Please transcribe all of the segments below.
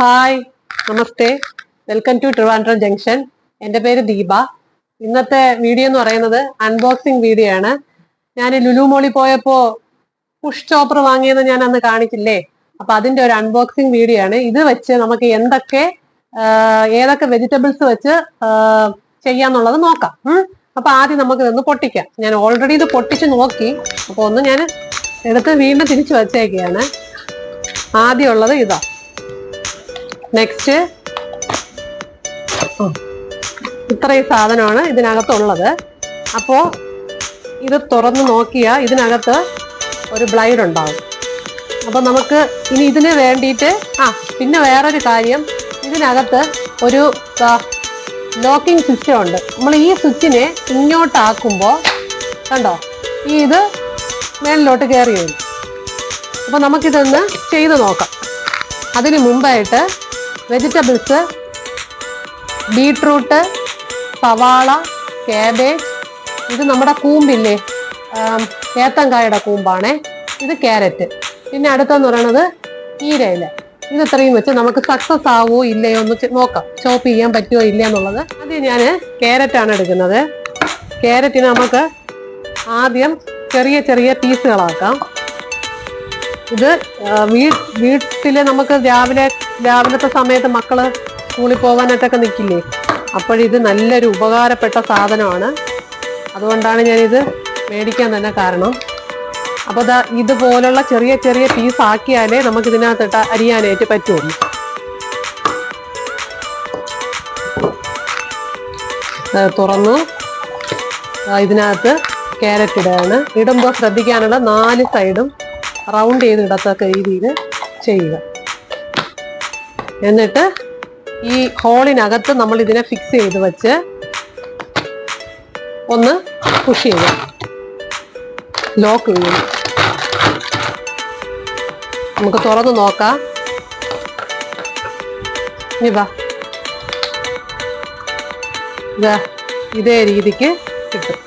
Hi, നമസ്തേ, welcome to Trivandrum junction. എൻ്റെ പേര് ദീപ. ഇന്നത്തെ വീഡിയോ എന്ന് പറയുന്നത് അൺബോക്സിങ് വീഡിയോ ആണ്. ഞാൻ ലുലു മോളിൽ പോയപ്പോൾ പുഷ് ചോപ്പർ വാങ്ങിയെന്ന് ഞാൻ അന്ന് കാണിച്ചില്ലേ, അപ്പൊ അതിന്റെ ഒരു അൺബോക്സിങ് വീഡിയോ ആണ്. ഇത് വെച്ച് നമുക്ക് ഏതൊക്കെ വെജിറ്റബിൾസ് വെച്ച് ചെയ്യാന്നുള്ളത് നോക്കാം. അപ്പൊ ആദ്യം നമുക്ക് ഇതൊന്ന് പൊട്ടിക്കാം. ഞാൻ ഓൾറെഡി ഇത് പൊട്ടിച്ച് നോക്കി, അപ്പൊ ഒന്ന് ഞാൻ എടുത്ത് വീണ്ടും തിരിച്ചു വച്ചേക്കാണ്. ആദ്യമുള്ളത് ഇതാ. നെക്സ്റ്റ് ഇത്രയും സാധനമാണ് ഇതിനകത്തുള്ളത്. അപ്പോ ഇത് തുറന്ന് നോക്കിയാൽ ഇതിനകത്ത് ഒരു ബ്ലൈഡ് ഉണ്ടാവും. അപ്പൊ നമുക്ക് ഇനി ഇതിന് വേണ്ടിയിട്ട് പിന്നെ വേറൊരു കാര്യം, ഇതിനകത്ത് ഒരു ലോക്കിംഗ് സിസ്റ്റം ഉണ്ട്. നമ്മൾ ഈ സ്വിച്ചിനെ ഇങ്ങോട്ടാക്കുമ്പോൾ കണ്ടോ, ഇത് മേളിലോട്ട് കയറി വരും. അപ്പൊ നമുക്കിതൊന്ന് ചെയ്ത് നോക്കാം. അതിന് മുമ്പായിട്ട് വെജിറ്റബിൾസ്, ബീട്രൂട്ട്, സവാള, കാബേജ്, ഇത് നമ്മുടെ കൂമ്പില്ലേ, ഏത്തങ്കായുടെ കൂമ്പാണേ. ഇത് ക്യാരറ്റ്. പിന്നെ അടുത്തെന്ന് പറയുന്നത് ഈരയില. ഇത് ഇത്രയും വെച്ച് നമുക്ക് സക്സസ് ആവോ ഇല്ലയോ ഒന്ന് നോക്കാം, ചോപ്പ് ചെയ്യാൻ പറ്റുമോ ഇല്ല എന്നുള്ളത്. ആദ്യം ഞാൻ ക്യാരറ്റാണ് എടുക്കുന്നത്. ക്യാരറ്റിന് നമുക്ക് ആദ്യം ചെറിയ ചെറിയ പീസുകളാക്കാം. ഇത് വീട്ടില് നമുക്ക് രാവിലത്തെ സമയത്ത് മക്കള് സ്കൂളിൽ പോകാനായിട്ടൊക്കെ നിൽക്കില്ലേ, അപ്പോഴിത് നല്ലൊരു ഉപകാരപ്പെട്ട സാധനമാണ്. അതുകൊണ്ടാണ് ഞാനിത് മേടിക്കാൻ തന്നെ കാരണം. അപ്പോൾ ഇതുപോലുള്ള ചെറിയ ചെറിയ പീസ് ആക്കിയാലേ നമുക്ക് ഇതിനകത്തിട്ട് അരിയാനായിട്ട് പറ്റുള്ളൂ. തുറന്നു ഇതിനകത്ത് ക്യാരറ്റ് ഇടുകയാണ്. ഇടുമ്പോൾ ശ്രദ്ധിക്കാനുള്ള 4 സൈഡും റൗണ്ട് ചെയ്ത് ഇടത്തക്ക രീതിയിൽ ചെയ്യുക. എന്നിട്ട് ഈ ഹോളിനകത്ത് നമ്മൾ ഇതിനെ ഫിക്സ് ചെയ്ത് വെച്ച് ഒന്ന് പുഷ് ചെയ്യുക, ലോക്ക് ചെയ്യും. നമുക്ക് തുറന്ന് നോക്കാം. ഇതേ രീതിക്ക് കിട്ടും.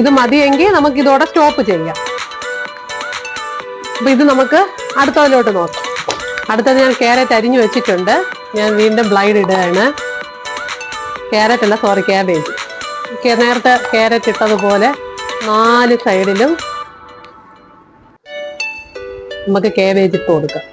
ഇത് മതിയെങ്കിൽ നമുക്ക് ഇതോടെ സ്റ്റോപ്പ് ചെയ്യാം. അപ്പൊ ഇത് നമുക്ക് അടുത്തതിലോട്ട് നോക്കാം. അടുത്തത് ഞാൻ ക്യാരറ്റ് അരിഞ്ഞു വെച്ചിട്ടുണ്ട്. ഞാൻ വീണ്ടും ബ്ലൈഡ് ഇടുകയാണ്. ക്യാബേജ്. നേരത്തെ ക്യാരറ്റ് ഇട്ടതുപോലെ 4 സൈഡിലും നമുക്ക് കാബേജ് ഇട്ട് കൊടുക്കാം.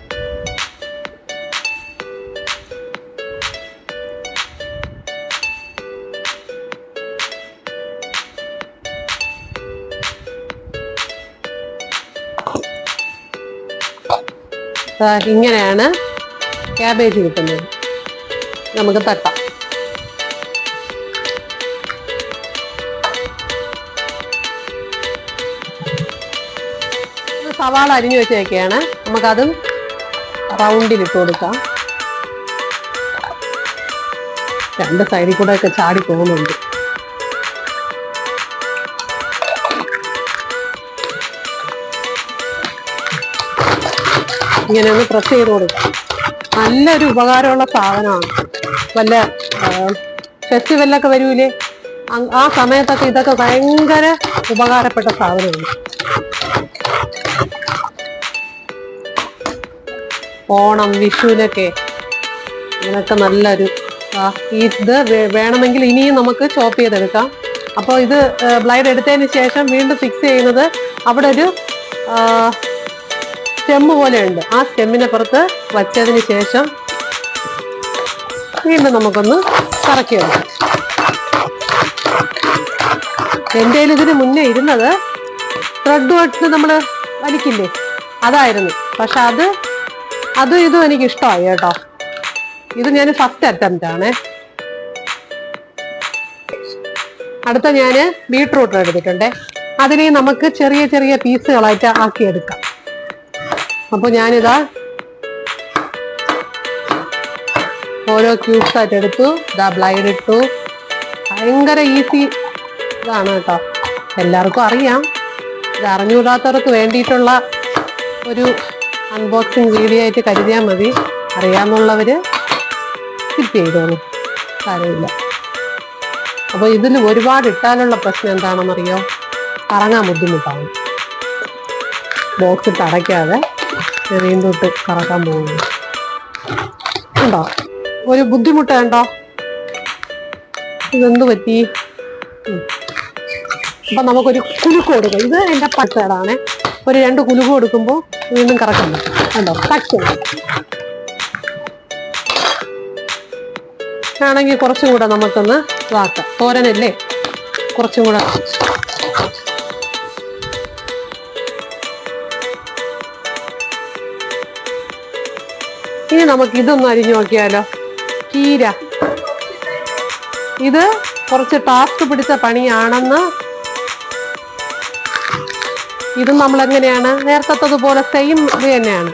ഇങ്ങനെയാണ് ക്യാബേജ് കിട്ടുന്നത്. നമുക്ക് തട്ടാം. സവാള അരിഞ്ഞു വെച്ചേക്കാണ്. നമുക്കതും റൗണ്ടിൽ ഇട്ട് കൊടുക്കാം. 2 സൈഡിൽ കൂടെ ഒക്കെ ചാടി പോകുന്നുണ്ട്. ഇങ്ങനെ ഒന്ന് പ്രസ് ചെയ്ത് കൊടുക്കാം. നല്ലൊരു ഉപകാരമുള്ള സാധനമാണ്. വല്ല ഫെസ്റ്റിവലൊക്കെ വരൂലേ, ആ സമയത്തൊക്കെ ഇതൊക്കെ ഭയങ്കര ഉപകാരപ്പെട്ട സാധനമാണ്. ഓണം, വിഷുവിനൊക്കെ ഇതിനൊക്കെ നല്ലൊരു ഇത് വേണമെങ്കിൽ ഇനിയും നമുക്ക് ചോപ്പ് ചെയ്തെടുക്കാം. അപ്പോൾ ഇത് ബ്ലൈഡ് എടുത്തതിന് ശേഷം വീണ്ടും ഫിക്സ് ചെയ്യുന്നത് അവിടെ ഒരു സ്റ്റെമ്മ് പോലെ ഉണ്ട്. ആ സ്റ്റെമ്മിനെ പുറത്ത് വച്ചതിന് ശേഷം വീണ്ടും നമുക്കൊന്ന് കറക്കി എടുക്കാം. എൻ്റെ കയ്യിൽ ഇതിന് മുന്നേ ഇരുന്നത് ത്രെഡ് വെച്ച് നമ്മൾ വലിക്കില്ലേ, അതായിരുന്നു. പക്ഷെ അതും ഇതും എനിക്ക് ഇഷ്ടമായി കേട്ടോ. ഇത് ഞാൻ ഫസ്റ്റ് അറ്റംപ്റ്റ് ആണ്. അടുത്ത ഞാൻ ബീട്രൂട്ട് എടുത്തിട്ടുണ്ട്. അതിനെ നമുക്ക് ചെറിയ ചെറിയ പീസുകളായിട്ട് ആക്കിയെടുക്കാം. അപ്പൊ ഞാനിതാ ഓരോ ക്യൂബ്സ് ആയിട്ട് എടുത്തു. ബ്ലൈഡ് ഇട്ടു. ഭയങ്കര ഈസി ഇതാണ് കേട്ടോ. എല്ലാവർക്കും അറിയാം. ഇത് അറിഞ്ഞുകൂടാത്തവർക്ക് വേണ്ടിയിട്ടുള്ള ഒരു അൺബോക്സിങ് വീഡിയോ ആയിട്ട് കരുതിയാൽ മതി. അറിയാമെന്നുള്ളവര് സ്കിപ്പ് ചെയ്തോളൂ, കാര്യമില്ല. അപ്പോൾ ഇതിൽ ഒരുപാട് ഇട്ടാലുള്ള പ്രശ്നം എന്താണെന്നറിയോ, കറങ്ങാൻ ബുദ്ധിമുട്ടാണ്. ബോക്സ് ഇട്ട് അടയ്ക്കാതെ വീണ്ടും ഇട്ട് കറക്കാൻ പോകുന്നു. ഉണ്ടോ ഒരു ബുദ്ധിമുട്ട് കണ്ടോ? ഇതെന്ത് പറ്റി? അപ്പൊ നമുക്കൊരു കുലുക്ക് കൊടുക്കാം. ഇത് എന്റെ പച്ചടാണ്. ഒരു 2 കുലുക്ക് കൊടുക്കുമ്പോൾ വീണ്ടും കറക്കം പറ്റും. കണ്ടോ കട്ട് ആണെങ്കിൽ കുറച്ചും കൂടെ നമുക്കൊന്ന് ഇതാക്കാം. തോരനല്ലേ, കുറച്ചും കൂടെ ഇനി നമുക്ക് ഇതൊന്ന് അരിഞ്ഞു നോക്കിയാലോ. ചീര ഇത് കുറച്ച് ടാസ്ക് പിടിച്ച പണിയാണെന്ന്. ഇത് നമ്മളെങ്ങനെയാണ് നേരത്തതുപോലെ സെയിം ഇത് തന്നെയാണ്.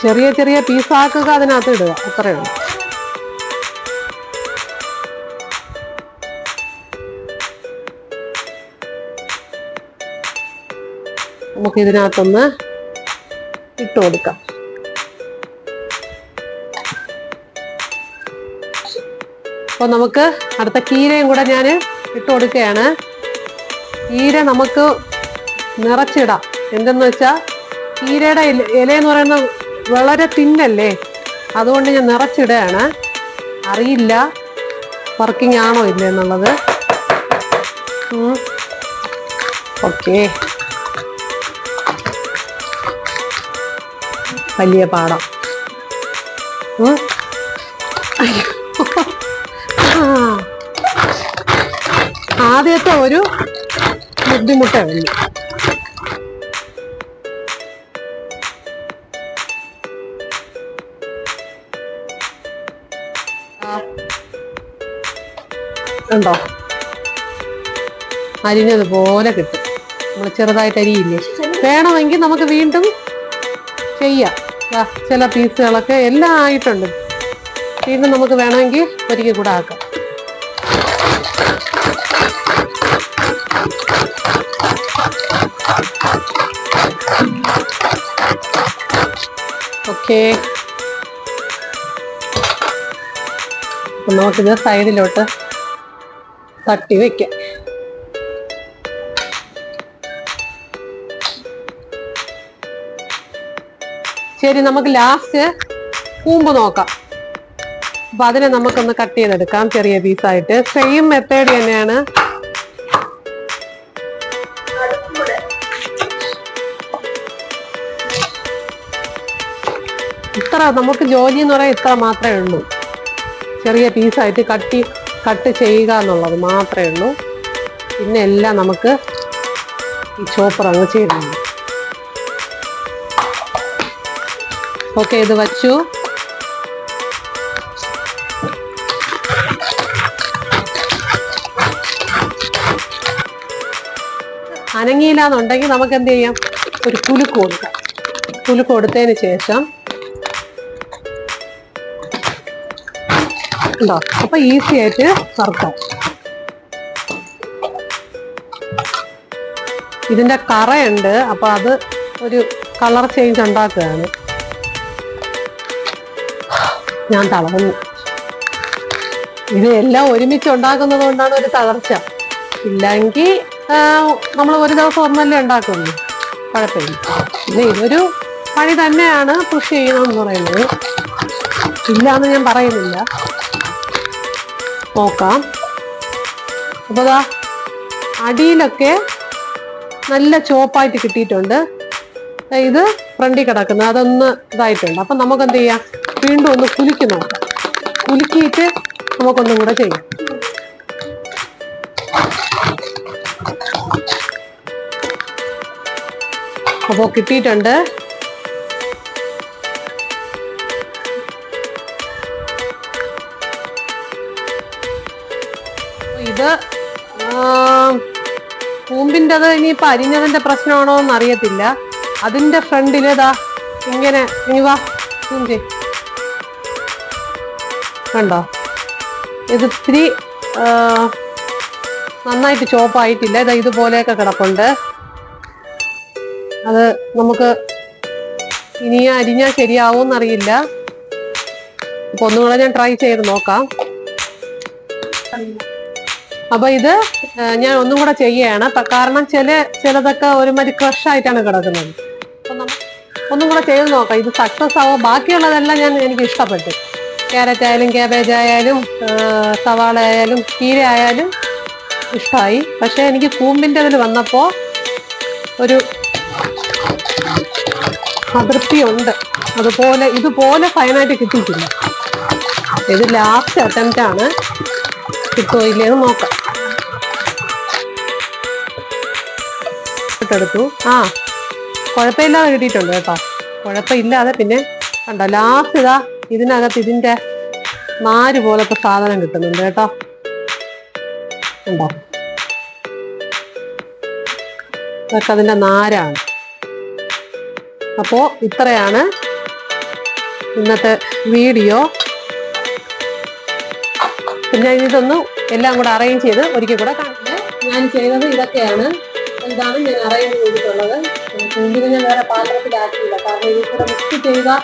ചെറിയ ചെറിയ പീസാക്കുക, അതിനകത്ത് ഇടുക, അത്രയേ ഉള്ളൂ. നമുക്ക് ഇതിനകത്തൊന്ന് ഇട്ട് കൊടുക്കാം. അപ്പൊ നമുക്ക് അടുത്ത കീരയും കൂടെ ഞാൻ ഇട്ട് കൊടുക്കുകയാണ്. കീര നമുക്ക് നിറച്ചിടാം. എന്തെന്ന് വെച്ചാൽ കീരയുടെ ഇലയെന്ന് പറയുന്നത് വളരെ തിന്നല്ലേ, അതുകൊണ്ട് ഞാൻ നിറച്ചിടുകയാണ്. അറിയില്ല വർക്കിംഗ് ആണോ ഇല്ല എന്നുള്ളത്. ഓക്കെ, വലിയ പാടം. ആദ്യത്തെ ഒരു ബുദ്ധിമുട്ടേ ഉള്ളൂ. ഉണ്ടോ അരിഞ്ഞതുപോലെ കിട്ടും. നമ്മൾ ചെറുതായിട്ട് അരിയില്ലേ, വേണമെങ്കിൽ നമുക്ക് വീണ്ടും ചെയ്യാം. ചില പീസുകളൊക്കെ എല്ലാം ആയിട്ടുണ്ട്. വീണ്ടും നമുക്ക് വേണമെങ്കിൽ ഒരിക്കൽ കൂടെ ആക്കാം. ഓക്കെ, നമുക്കിത് സൈഡിലോട്ട് തട്ടി വെക്കാം. ശരി, നമുക്ക് ലാസ്റ്റ് കൂമ്പ് നോക്കാം. അപ്പൊ അതിനെ നമുക്കൊന്ന് കട്ട് ചെയ്തെടുക്കാം ചെറിയ പീസായിട്ട്. സെയിം മെത്തേഡ് തന്നെയാണ്. ഇത്ര നമുക്ക് ജോലി എന്ന് പറയാൻ ഇത്ര മാത്രമേ ഉള്ളൂ. ചെറിയ പീസായിട്ട് കട്ട് ചെയ്യുക എന്നുള്ളത് മാത്രമേ ഉള്ളൂ. പിന്നെ എല്ലാം നമുക്ക് ഈ ചോപ്പർ അങ്ങ് ചെയ്തിട്ടുണ്ട്. ഓക്കെ, ഇത് വച്ചു. അനങ്ങിയില്ലാന്നുണ്ടെങ്കിൽ നമുക്ക് എന്ത് ചെയ്യാം, ഒരു കുലുക്ക് കൊടുക്കാം. കുലുക്ക് കൊടുത്തതിന് ശേഷം ഉണ്ടോ, അപ്പൊ ഈസി ആയിട്ട് വറുക്കാം. ഇതിന്റെ കറയുണ്ട്, അപ്പൊ അത് ഒരു കളർ ചേഞ്ച് ഉണ്ടാക്കുകയാണ്. ഞാൻ തളർന്നു. ഇത് എല്ലാം ഒരുമിച്ച് ഉണ്ടാക്കുന്നത് കൊണ്ടാണ് ഒരു തളർച്ച. ഇല്ലെങ്കിൽ നമ്മൾ ഒരു ദിവസം ഒന്നല്ലേ ഉണ്ടാക്കുള്ളൂ, കുഴപ്പമില്ല. പിന്നെ ഇതൊരു പണി തന്നെയാണ് കൃഷി ചെയ്യണമെന്ന് പറയുന്നത്. ഇല്ലാന്ന് ഞാൻ പറയുന്നില്ല. നോക്കാം. അപ്പോൾ ദാ അടിയിലൊക്കെ നല്ല ചോപ്പായിട്ട് കിട്ടിയിട്ടുണ്ട്. ഇത് ഫ്രണ്ടിൽ കിടക്കുന്നത് അതൊന്ന് ഇതായിട്ടുണ്ട്. അപ്പം നമുക്ക് എന്ത് ചെയ്യാം, വീണ്ടും ഒന്ന് കുലുക്കി നോക്കാം. കുലുക്കിയിട്ട് നമുക്കൊന്നും കൂടെ ചെയ്യാം. അപ്പോൾ കിട്ടിയിട്ടുണ്ട്. ഇത് കൂമ്പിൻ്റെത് ഇനിയിപ്പോൾ അരിഞ്ഞതിൻ്റെ പ്രശ്നമാണോ എന്ന് അറിയത്തില്ല. അതിൻ്റെ ഫ്രണ്ടിലേതാ ഇങ്ങനെ ഇനിവാ കണ്ടോ, ഇത് ഇത്തിരി നന്നായിട്ട് ചോപ്പായിട്ടില്ല. ഇതാ ഇതുപോലെയൊക്കെ കിടപ്പുണ്ട്. അത് നമുക്ക് ഇനി അരിഞ്ഞാൽ ശരിയാവുമെന്നറിയില്ല. അപ്പൊ ഒന്നുകൂടെ ഞാൻ ട്രൈ ചെയ്ത് നോക്കാം. അപ്പൊ ഇത് ഞാൻ ഒന്നും കൂടെ ചെയ്യുകയാണ്. കാരണം ചിലതൊക്കെ ഒരുമാതിരി ക്രഷ് ആയിട്ടാണ് കിടക്കുന്നത്. അപ്പൊ ഒന്നും കൂടെ ചെയ്ത് നോക്കാം. ഇത് സക്സസ് ആവോ. ബാക്കിയുള്ളതെല്ലാം എനിക്ക് ഇഷ്ടപ്പെട്ടു. ക്യാരറ്റ് ആയാലും ക്യാബേജ് ആയാലും സവാള ആയാലും ചീര ആയാലും ഇഷ്ടമായി. പക്ഷെ എനിക്ക് കൂമ്പിൻ്റെ ഇതിൽ വന്നപ്പോൾ ഒരു അതൃപ്തിയുണ്ട്. ഇതുപോലെ ഫൈനായിട്ട് കിട്ടിയിട്ടില്ല. ഇത് ലാസ്റ്റ് അറ്റംപ്റ്റ് ആണ്. കിട്ടുമോ ഇല്ലേന്ന് നോക്കാം. എടുത്തു. കുഴപ്പമില്ലാതെ കിട്ടിയിട്ടുണ്ട് കേട്ടോ. കുഴപ്പമില്ലാതെ. പിന്നെ കണ്ടോ ലാസ്റ്റ് ഇതിനകത്ത് ഇതിന്റെ നാര് പോലത്തെ സാധനം കിട്ടുന്നുണ്ട് കേട്ടോ. ഉണ്ടോ? അതൊക്കെ അതിന്റെ നാരാണ്. അപ്പോ ഇത്രയാണ് ഇന്നത്തെ വീഡിയോ. പിന്നെ ഇതൊന്ന് എല്ലാം കൂടെ അറേഞ്ച് ചെയ്ത് ഒരിക്കൽ കൂടെ കാണിക്കുന്നത്. ഞാൻ ചെയ്തത് ഇതൊക്കെയാണ്. എന്താണ് ഞാൻ അറേഞ്ച് ചെയ്തിട്ടുള്ളത്. കൂമ്പിന് ഞാൻ വേറെ പാത്രത്തിലാക്കിയില്ല. കാരണം ഇതിൽ കൂടെ മിക്സ് ചെയ്താൽ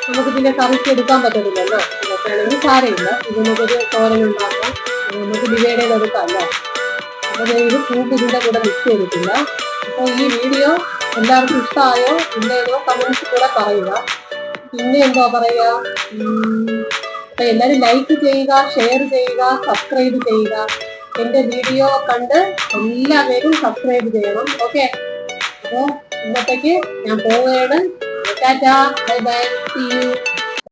നമുക്ക് പിന്നെ കറിക്ക് എടുക്കാൻ പറ്റത്തില്ലല്ലോ. ഇതൊക്കെ ആണെങ്കിൽ സാരമില്ല. ഇത് നമുക്കൊരു തോരനുണ്ടാക്കാം. നമുക്ക് ബിരിയാണിയിൽ എടുക്കാമല്ലോ. അപ്പോൾ ഞാൻ ഇത് കൂമ്പ് ഇതിൻ്റെ കൂടെ മിക്സ് ചെയ്തിട്ടില്ല. അപ്പോൾ ഈ വീഡിയോ എല്ലാവർക്കും ഇഷ്ടമായോ ഇല്ലേനോ കമൻസ് കൂടെ പറയുക. പിന്നെ എന്താ പറയുക, അപ്പൊ എല്ലാവരും ലൈക്ക് ചെയ്യുക, ഷെയർ ചെയ്യുക, സബ്സ്ക്രൈബ് ചെയ്യുക. എന്റെ വീഡിയോ കണ്ട് എല്ലാവരും സബ്സ്ക്രൈബ് ചെയ്യണം. ഓക്കെ, അപ്പോൾ ഇന്നത്തേക്ക് ഞാൻ പോവുകയാണ്. Tata, bye bye, see U.